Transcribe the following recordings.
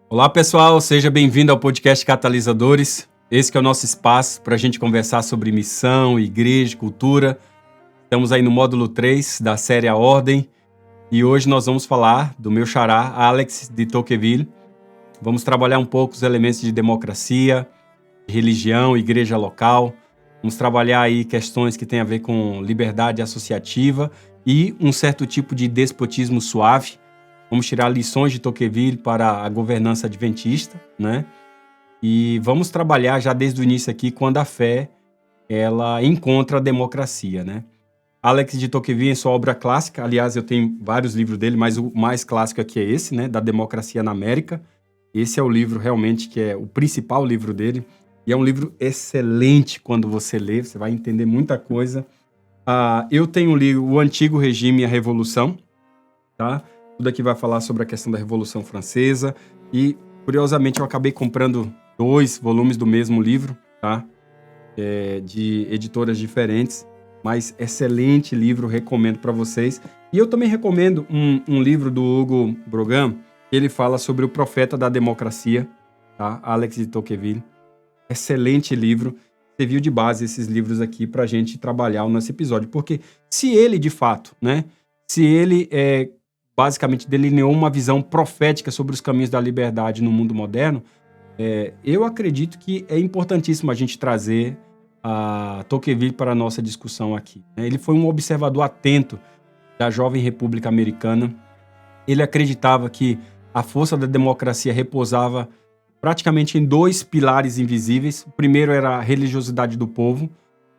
Olá pessoal, seja bem-vindo ao podcast Catalisadores. Esse que é o nosso espaço para a gente conversar sobre missão, igreja, cultura. Estamos aí no módulo 3 da série A Ordem e hoje nós vamos falar do meu xará, Alex de Tocqueville. Vamos trabalhar um pouco os elementos de democracia, de religião, igreja local. Vamos trabalhar aí questões que têm a ver com liberdade associativa e um certo tipo de despotismo suave. Vamos tirar lições de Tocqueville para a governança adventista, né? E vamos trabalhar já desde o início aqui quando a fé ela encontra a democracia, né? Alex de Tocqueville, em sua obra clássica, aliás, eu tenho vários livros dele, mas o mais clássico aqui é esse, né? Da Democracia na América. Esse é o livro realmente que é o principal livro dele. E é um livro excelente quando você lê, você vai entender muita coisa. Eu tenho lido O Antigo Regime e a Revolução, tá? Tudo aqui vai falar sobre a questão da Revolução Francesa e, curiosamente, eu acabei comprando 2 volumes do mesmo livro, tá? De editoras diferentes, mas excelente livro, recomendo para vocês. E eu também recomendo um livro do Hugo Brogan, ele fala sobre o profeta da democracia, tá? Alex de Tocqueville. Excelente livro. Serviu de base esses livros aqui para a gente trabalhar nesse episódio, porque se ele, de fato, né? Se ele basicamente delineou uma visão profética sobre os caminhos da liberdade no mundo moderno, eu acredito que é importantíssimo a gente trazer a Tocqueville para a nossa discussão aqui. Ele foi um observador atento da jovem República Americana. Ele acreditava que a força da democracia repousava praticamente em 2 pilares invisíveis. O primeiro era a religiosidade do povo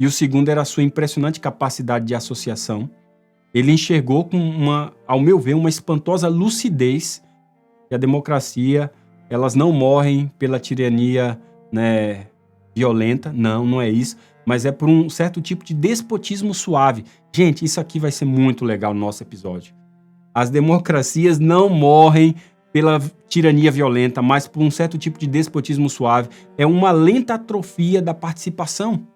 e o segundo era a sua impressionante capacidade de associação. Ele enxergou com ao meu ver, uma espantosa lucidez que a democracia, elas não morrem pela tirania, né, violenta, não é isso, mas é por um certo tipo de despotismo suave. Gente, isso aqui vai ser muito legal no nosso episódio. As democracias não morrem pela tirania violenta, mas por um certo tipo de despotismo suave. É uma lenta atrofia da participação.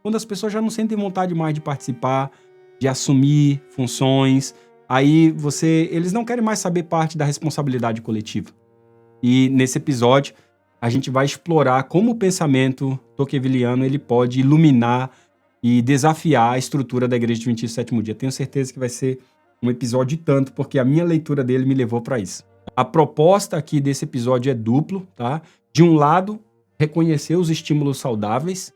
Quando as pessoas já não sentem vontade mais de participar, de assumir funções, aí eles não querem mais saber parte da responsabilidade coletiva. E nesse episódio, a gente vai explorar como o pensamento tocquevilliano ele pode iluminar e desafiar a estrutura da Igreja Adventista do Sétimo Dia. Tenho certeza que vai ser um episódio de tanto, porque a minha leitura dele me levou para isso. A proposta aqui desse episódio é duplo, tá? De um lado, reconhecer os estímulos saudáveis,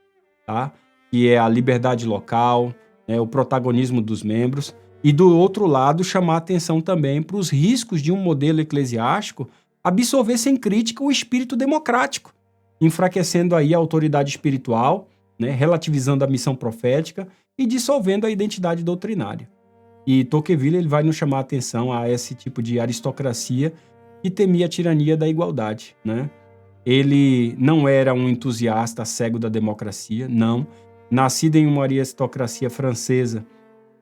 tá? Que é a liberdade local, o protagonismo dos membros, e do outro lado chamar atenção também para os riscos de um modelo eclesiástico absorver sem crítica o espírito democrático, enfraquecendo aí a autoridade espiritual, né, relativizando a missão profética e dissolvendo a identidade doutrinária. E Tocqueville ele vai nos chamar atenção a esse tipo de aristocracia que temia a tirania da igualdade, né? Ele não era um entusiasta cego da democracia, não. Nascido em uma aristocracia francesa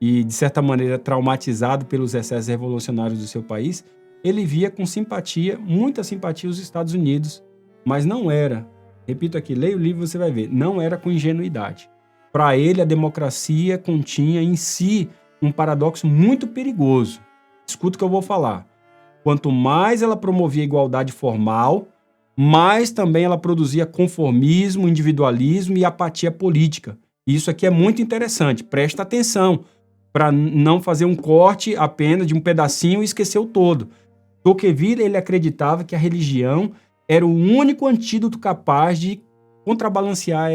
e, de certa maneira, traumatizado pelos excessos revolucionários do seu país, ele via com simpatia, muita simpatia, os Estados Unidos, mas não era, repito aqui, leia o livro e você vai ver, não era com ingenuidade. Para ele, a democracia continha em si um paradoxo muito perigoso. Escuta o que eu vou falar. Quanto mais ela promovia a igualdade formal, mais também ela produzia conformismo, individualismo e apatia política. Isso aqui é muito interessante, presta atenção, para não fazer um corte apenas de um pedacinho e esquecer o todo. Tocqueville ele acreditava que a religião era o único antídoto capaz de contrabalancear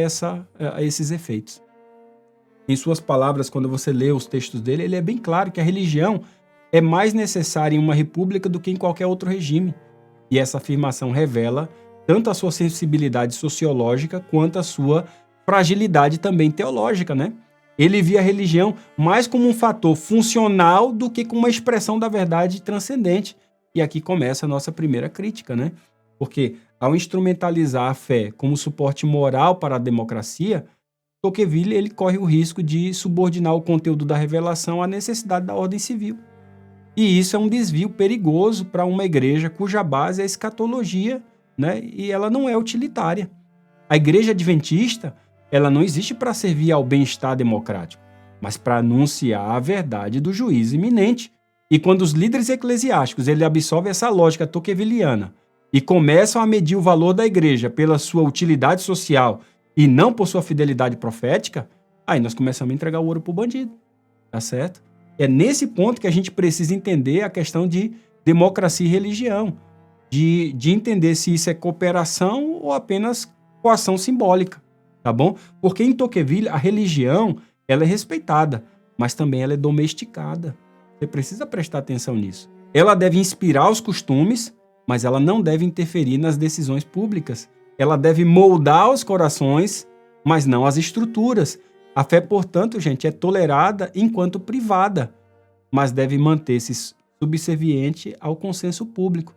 esses efeitos. Em suas palavras, quando você lê os textos dele, ele é bem claro que a religião é mais necessária em uma república do que em qualquer outro regime. E essa afirmação revela tanto a sua sensibilidade sociológica quanto a sua fragilidade também teológica, né? Ele via a religião mais como um fator funcional do que como uma expressão da verdade transcendente. E aqui começa a nossa primeira crítica, né? Porque ao instrumentalizar a fé como suporte moral para a democracia, Tocqueville ele corre o risco de subordinar o conteúdo da revelação à necessidade da ordem civil. E isso é um desvio perigoso para uma igreja cuja base é a escatologia, né? E ela não é utilitária. A igreja adventista, ela não existe para servir ao bem-estar democrático, mas para anunciar a verdade do juízo iminente. E quando os líderes eclesiásticos ele absorvem essa lógica tocquevilliana e começam a medir o valor da igreja pela sua utilidade social e não por sua fidelidade profética, aí nós começamos a entregar o ouro para o bandido, tá certo? É nesse ponto que a gente precisa entender a questão de democracia e religião, de entender se isso é cooperação ou apenas coação simbólica, tá bom? Porque em Tocqueville a religião ela é respeitada, mas também ela é domesticada. Você precisa prestar atenção nisso. Ela deve inspirar os costumes, mas ela não deve interferir nas decisões públicas. Ela deve moldar os corações, mas não as estruturas. A fé, portanto, gente, é tolerada enquanto privada, mas deve manter-se subserviente ao consenso público.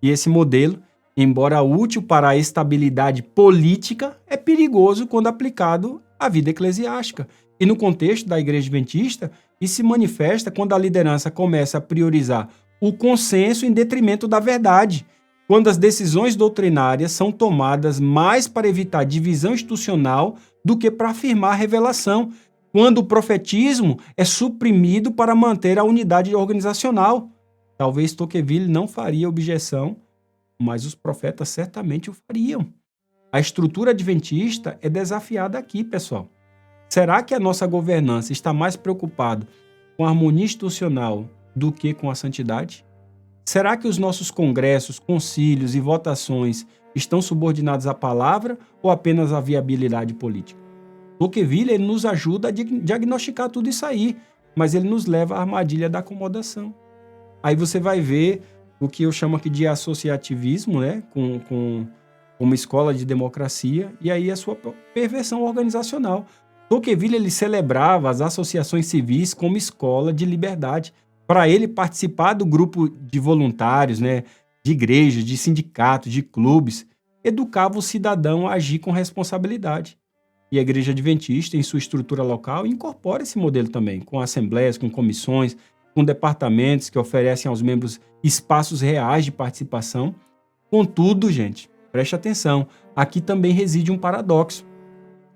E esse modelo, embora útil para a estabilidade política, é perigoso quando aplicado à vida eclesiástica. E no contexto da Igreja Adventista, isso se manifesta quando a liderança começa a priorizar o consenso em detrimento da verdade, quando as decisões doutrinárias são tomadas mais para evitar divisão institucional do que para afirmar a revelação, quando o profetismo é suprimido para manter a unidade organizacional. Talvez Tocqueville não faria objeção, mas os profetas certamente o fariam. A estrutura adventista é desafiada aqui, pessoal. Será que a nossa governança está mais preocupada com a harmonia institucional do que com a santidade? Será que os nossos congressos, concílios e votações estão subordinados à palavra ou apenas à viabilidade política? Tocqueville ele nos ajuda a diagnosticar tudo isso aí, mas ele nos leva à armadilha da acomodação. Aí você vai ver o que eu chamo aqui de associativismo, né, com uma escola de democracia, e aí a sua perversão organizacional. Tocqueville ele celebrava as associações civis como escola de liberdade. Para ele participar do grupo de voluntários, né, de igrejas, de sindicatos, de clubes, educava o cidadão a agir com responsabilidade. E a Igreja Adventista, em sua estrutura local, incorpora esse modelo também, com assembleias, com comissões, com departamentos que oferecem aos membros espaços reais de participação. Contudo, gente, preste atenção, aqui também reside um paradoxo.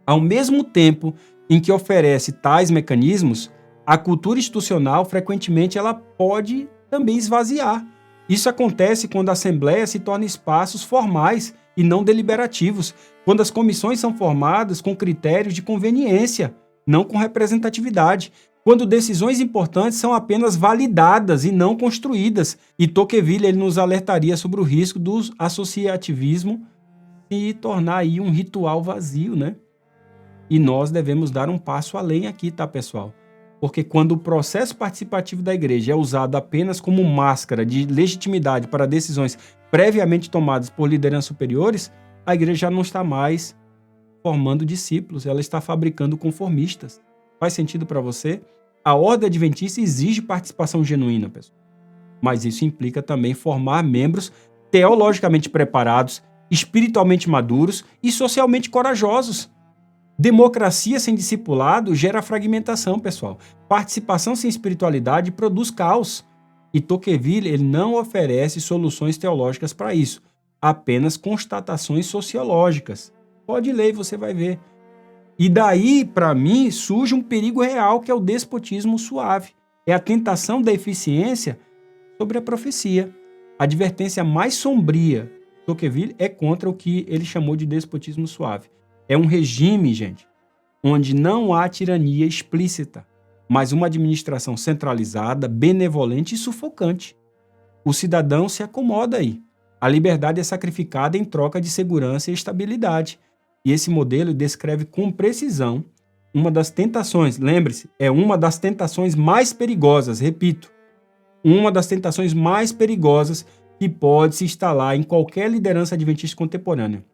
Ao mesmo tempo em que oferece tais mecanismos, a cultura institucional, frequentemente, ela pode também esvaziar. Isso acontece quando a Assembleia se torna espaços formais e não deliberativos, quando as comissões são formadas com critérios de conveniência, não com representatividade, quando decisões importantes são apenas validadas e não construídas. E Tocqueville ele nos alertaria sobre o risco do associativismo se tornar aí um ritual vazio, né? E nós devemos dar um passo além aqui, tá, pessoal? Porque quando o processo participativo da igreja é usado apenas como máscara de legitimidade para decisões previamente tomadas por lideranças superiores, a igreja já não está mais formando discípulos, ela está fabricando conformistas. Faz sentido para você? A ordem adventista exige participação genuína, pessoal. Mas isso implica também formar membros teologicamente preparados, espiritualmente maduros e socialmente corajosos. Democracia sem discipulado gera fragmentação, pessoal. Participação sem espiritualidade produz caos. E Tocqueville ele não oferece soluções teológicas para isso, apenas constatações sociológicas. Pode ler e você vai ver. E daí, para mim, surge um perigo real que é o despotismo suave. É a tentação da eficiência sobre a profecia. A advertência mais sombria de Tocqueville é contra o que ele chamou de despotismo suave. É um regime, gente, onde não há tirania explícita, mas uma administração centralizada, benevolente e sufocante. O cidadão se acomoda aí. A liberdade é sacrificada em troca de segurança e estabilidade. E esse modelo descreve com precisão uma das tentações, lembre-se, é uma das tentações mais perigosas, repito, uma das tentações mais perigosas que pode se instalar em qualquer liderança adventista contemporânea.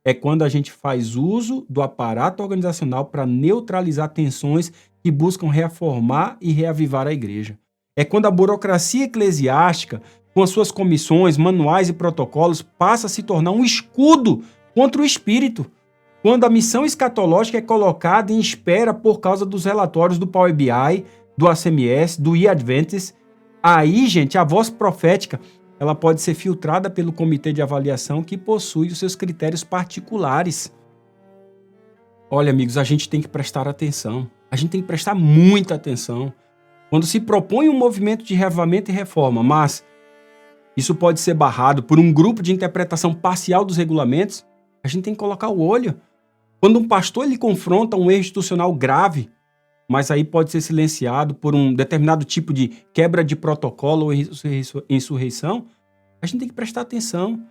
É quando a gente faz uso do aparato organizacional para neutralizar tensões que buscam reformar e reavivar a igreja. É quando a burocracia eclesiástica, com as suas comissões, manuais e protocolos, passa a se tornar um escudo contra o espírito. Quando a missão escatológica é colocada em espera por causa dos relatórios do Power BI, do ACMS, do e-Adventist, aí, gente, a voz profética ela pode ser filtrada pelo comitê de avaliação que possui os seus critérios particulares. Olha, amigos, a gente tem que prestar atenção. A gente tem que prestar muita atenção. Quando se propõe um movimento de reavivamento e reforma, mas isso pode ser barrado por um grupo de interpretação parcial dos regulamentos, a gente tem que colocar o olho. Quando um pastor ele confronta um erro institucional grave, mas aí pode ser silenciado por um determinado tipo de quebra de protocolo ou insurreição, a gente tem que prestar atenção.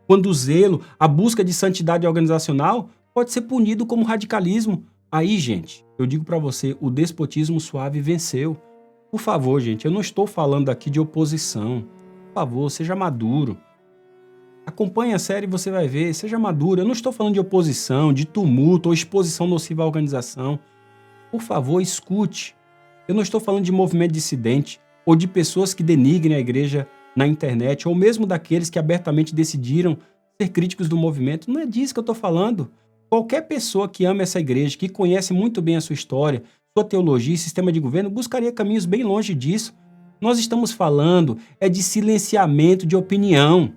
Quando o zelo, a busca de santidade organizacional pode ser punido como radicalismo. Aí, gente, eu digo para você, o despotismo suave venceu. Por favor, gente, eu não estou falando aqui de oposição. Por favor, seja maduro. Acompanhe a série e você vai ver, seja maduro. Eu não estou falando de oposição, de tumulto ou exposição nociva à organização. Por favor, escute. Eu não estou falando de movimento dissidente ou de pessoas que denigrem a igreja na internet ou mesmo daqueles que abertamente decidiram ser críticos do movimento. Não é disso que eu estou falando. Qualquer pessoa que ama essa igreja, que conhece muito bem a sua história, sua teologia e sistema de governo, buscaria caminhos bem longe disso. Nós estamos falando de silenciamento de opinião.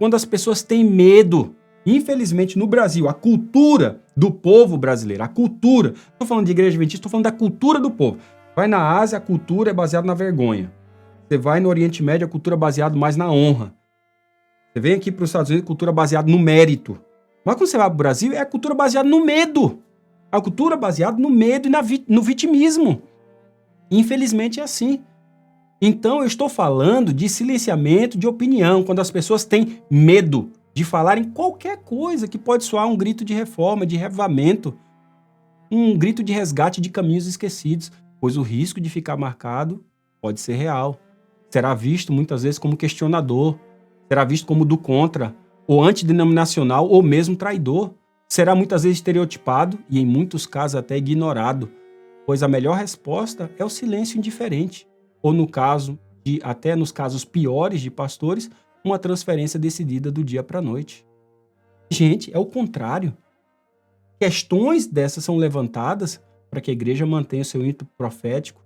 Quando as pessoas têm medo, infelizmente no Brasil, a cultura do povo brasileiro, a cultura, estou falando de igreja adventista, estou falando da cultura do povo. Vai na Ásia, a cultura é baseada na vergonha. Você vai no Oriente Médio, a cultura é baseada mais na honra. Você vem aqui para os Estados Unidos, a cultura é baseada no mérito. Mas quando você vai para o Brasil, é a cultura baseada no medo. A cultura baseada no medo e no vitimismo. Infelizmente é assim. Então eu estou falando de silenciamento de opinião, quando as pessoas têm medo de falar em qualquer coisa que pode soar um grito de reforma, de revivamento, um grito de resgate de caminhos esquecidos, pois o risco de ficar marcado pode ser real. Será visto muitas vezes como questionador, será visto como do contra, ou antidenominacional, ou mesmo traidor. Será muitas vezes estereotipado e em muitos casos até ignorado, pois a melhor resposta é o silêncio indiferente, ou no caso até nos casos piores de pastores, uma transferência decidida do dia para a noite. Gente, é o contrário. Questões dessas são levantadas para que a igreja mantenha o seu ímpeto profético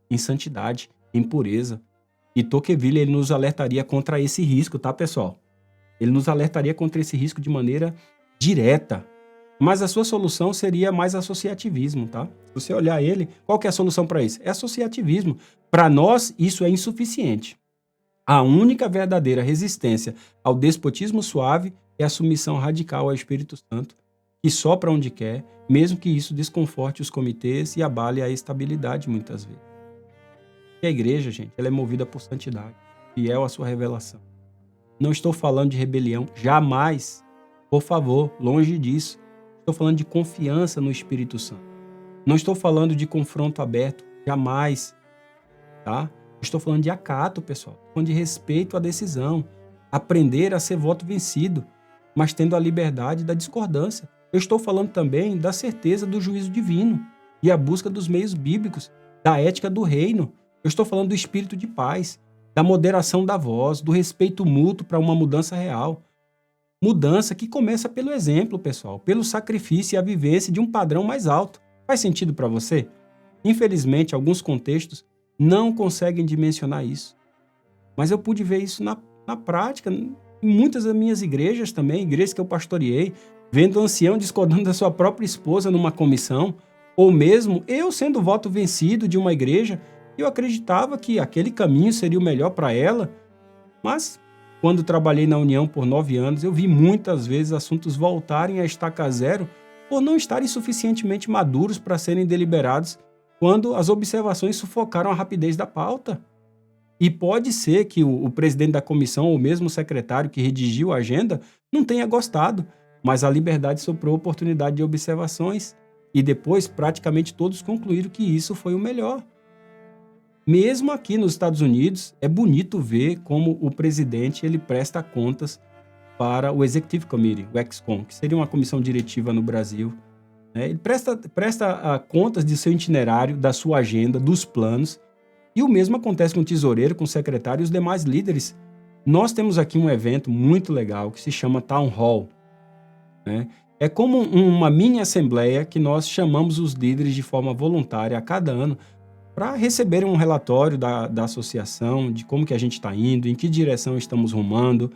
em santidade, em pureza. E Tocqueville ele nos alertaria contra esse risco, tá, pessoal? Ele nos alertaria contra esse risco de maneira direta. Mas a sua solução seria mais associativismo, tá? Se você olhar ele, qual que é a solução para isso? É associativismo. Para nós, isso é insuficiente. A única verdadeira resistência ao despotismo suave é a submissão radical ao Espírito Santo, que sopra onde quer, mesmo que isso desconforte os comitês e abale a estabilidade muitas vezes. E a igreja, gente, ela é movida por santidade, fiel à sua revelação. Não estou falando de rebelião, jamais. Por favor, longe disso. Estou falando de confiança no Espírito Santo. Não estou falando de confronto aberto, jamais. Tá? Estou falando de acato, pessoal. Estou falando de respeito à decisão. Aprender a ser voto vencido, mas tendo a liberdade da discordância. Eu estou falando também da certeza do juízo divino e a busca dos meios bíblicos, da ética do reino. Eu estou falando do espírito de paz, da moderação da voz, do respeito mútuo para uma mudança real. Mudança que começa pelo exemplo, pessoal, pelo sacrifício e a vivência de um padrão mais alto. Faz sentido para você? Infelizmente, alguns contextos não conseguem dimensionar isso. Mas eu pude ver isso na prática, em muitas das minhas igrejas também, igrejas que eu pastoreei, vendo o ancião discordando da sua própria esposa numa comissão, ou mesmo eu sendo voto vencido de uma igreja, eu acreditava que aquele caminho seria o melhor para ela, mas quando trabalhei na União por 9 anos, eu vi muitas vezes assuntos voltarem a estaca zero por não estarem suficientemente maduros para serem deliberados quando as observações sufocaram a rapidez da pauta. E pode ser que o presidente da comissão ou mesmo o secretário que redigiu a agenda não tenha gostado, mas a liberdade soprou oportunidade de observações e depois praticamente todos concluíram que isso foi o melhor. Mesmo aqui nos Estados Unidos, é bonito ver como o presidente ele presta contas para o Executive Committee, o ExCom, que seria uma comissão diretiva no Brasil. Ele presta contas de seu itinerário, da sua agenda, dos planos. E o mesmo acontece com o tesoureiro, com o secretário e os demais líderes. Nós temos aqui um evento muito legal que se chama Town Hall. É como uma mini assembleia que nós chamamos os líderes de forma voluntária a cada ano para receberem um relatório da associação, de como que a gente está indo, em que direção estamos rumando.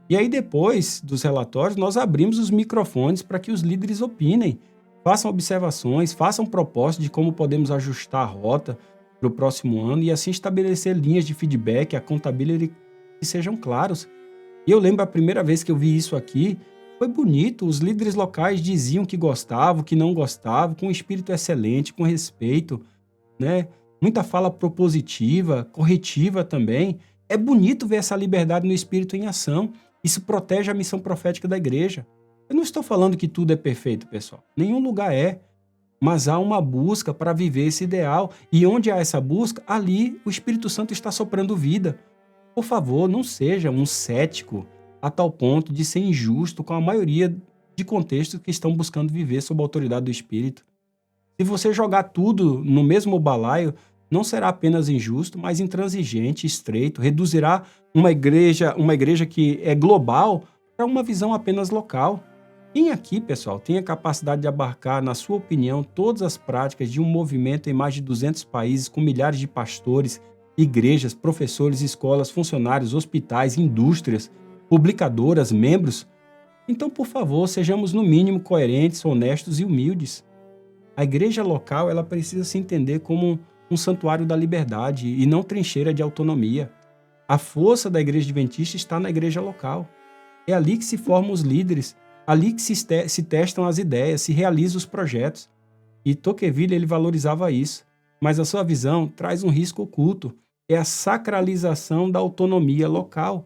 E aí depois dos relatórios nós abrimos os microfones para que os líderes opinem, façam observações, façam propostas de como podemos ajustar a rota para o próximo ano e assim estabelecer linhas de feedback, accountability que sejam claros. E eu lembro a primeira vez que eu vi isso aqui, foi bonito, os líderes locais diziam que gostavam, que não gostavam, com um espírito excelente, com respeito, né? Muita fala propositiva, corretiva também. É bonito ver essa liberdade no espírito em ação. Isso protege a missão profética da igreja. Eu não estou falando que tudo é perfeito, pessoal. Nenhum lugar é. Mas há uma busca para viver esse ideal. E onde há essa busca, ali o Espírito Santo está soprando vida. Por favor, não seja um cético a tal ponto de ser injusto com a maioria de contextos que estão buscando viver sob a autoridade do Espírito. Se você jogar tudo no mesmo balaio, não será apenas injusto, mas intransigente, estreito, reduzirá uma igreja que é global para uma visão apenas local. Quem aqui, pessoal, tem a capacidade de abarcar, na sua opinião, todas as práticas de um movimento em mais de 200 países, com milhares de pastores, igrejas, professores, escolas, funcionários, hospitais, indústrias, publicadoras, membros? Então, por favor, sejamos no mínimo coerentes, honestos e humildes. A igreja local, ela precisa se entender como um santuário da liberdade e não trincheira de autonomia. A força da igreja adventista está na igreja local. É ali que se formam os líderes, ali que se testam as ideias, se realizam os projetos. E Tocqueville, ele valorizava isso. Mas a sua visão traz um risco oculto. É a sacralização da autonomia local.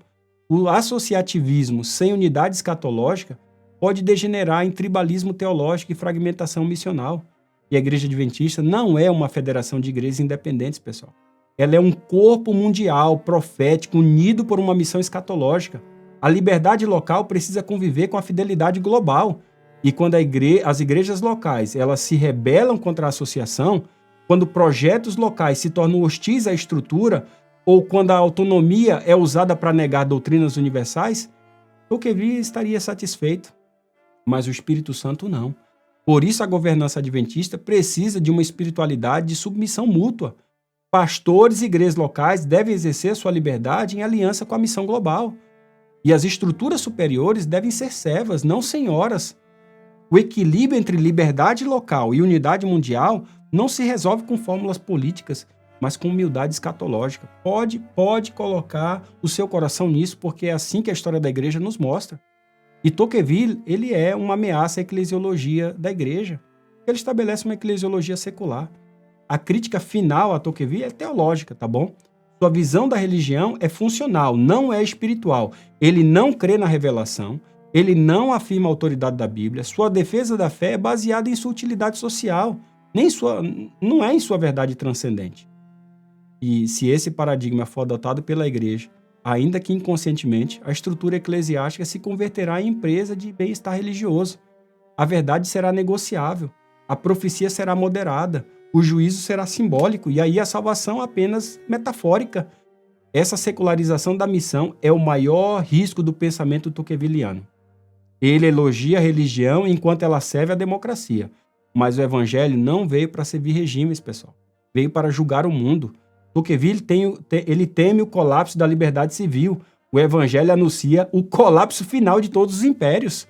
O associativismo sem unidade escatológica pode degenerar em tribalismo teológico e fragmentação missional. E a Igreja Adventista não é uma federação de igrejas independentes, pessoal. Ela é um corpo mundial, profético, unido por uma missão escatológica. A liberdade local precisa conviver com a fidelidade global. E quando as igrejas locais elas se rebelam contra a associação, quando projetos locais se tornam hostis à estrutura, ou quando a autonomia é usada para negar doutrinas universais, Tocqueville estaria satisfeito. Mas o Espírito Santo não. Por isso a governança adventista precisa de uma espiritualidade de submissão mútua. Pastores e igrejas locais devem exercer sua liberdade em aliança com a missão global. E as estruturas superiores devem ser servas, não senhoras. O equilíbrio entre liberdade local e unidade mundial não se resolve com fórmulas políticas, mas com humildade escatológica. Pode colocar o seu coração nisso, porque é assim que a história da igreja nos mostra. E Tocqueville, ele é uma ameaça à eclesiologia da igreja. Ele estabelece uma eclesiologia secular. A crítica final a Tocqueville é teológica, tá bom? Sua visão da religião é funcional, não é espiritual. Ele não crê na revelação, ele não afirma a autoridade da Bíblia, sua defesa da fé é baseada em sua utilidade social, não é em sua verdade transcendente. E se esse paradigma for adotado pela igreja, ainda que inconscientemente, a estrutura eclesiástica se converterá em empresa de bem-estar religioso. A verdade será negociável, a profecia será moderada, o juízo será simbólico e aí a salvação apenas metafórica. Essa secularização da missão é o maior risco do pensamento tocquevilliano. Ele elogia a religião enquanto ela serve à democracia, mas o evangelho não veio para servir regimes, pessoal. Veio para julgar o mundo. Tocqueville ele teme o colapso da liberdade civil. O evangelho anuncia o colapso final de todos os impérios.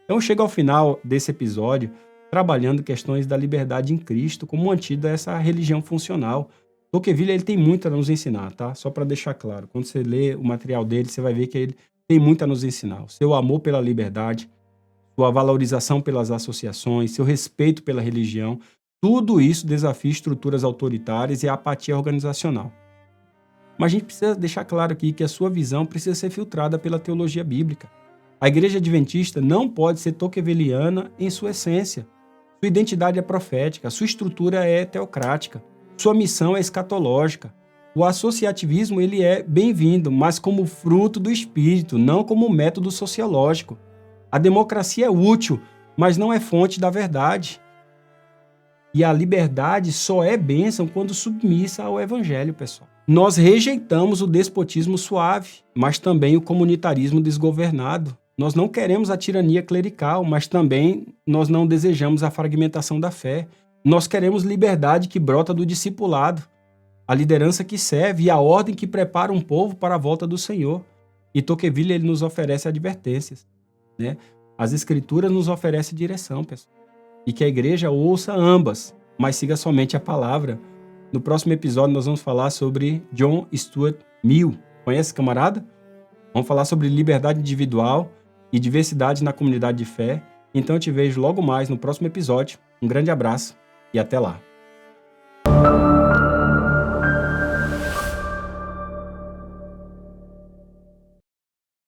Então chega ao final desse episódio trabalhando questões da liberdade em Cristo como um antídoto a essa religião funcional. Tocqueville ele tem muito a nos ensinar, tá? Só para deixar claro. Quando você lê o material dele, você vai ver que ele tem muito a nos ensinar. O seu amor pela liberdade, sua valorização pelas associações, seu respeito pela religião, tudo isso desafia estruturas autoritárias e a apatia organizacional. Mas a gente precisa deixar claro aqui que a sua visão precisa ser filtrada pela teologia bíblica. A igreja adventista não pode ser tocquevilliana em sua essência. Sua identidade é profética, sua estrutura é teocrática, sua missão é escatológica. O associativismo ele é bem-vindo, mas como fruto do espírito, não como método sociológico. A democracia é útil, mas não é fonte da verdade. E a liberdade só é bênção quando submissa ao evangelho, pessoal. Nós rejeitamos o despotismo suave, mas também o comunitarismo desgovernado. Nós não queremos a tirania clerical, mas também nós não desejamos a fragmentação da fé. Nós queremos liberdade que brota do discipulado, a liderança que serve e a ordem que prepara um povo para a volta do Senhor. E Tocqueville ele nos oferece advertências, né? As Escrituras nos oferecem direção, pessoal. E que a igreja ouça ambas, mas siga somente a palavra. No próximo episódio nós vamos falar sobre John Stuart Mill, Conhece esse camarada? Vamos falar sobre liberdade individual e diversidade na comunidade de fé. Então eu te vejo logo mais no próximo episódio. Um grande abraço e até lá.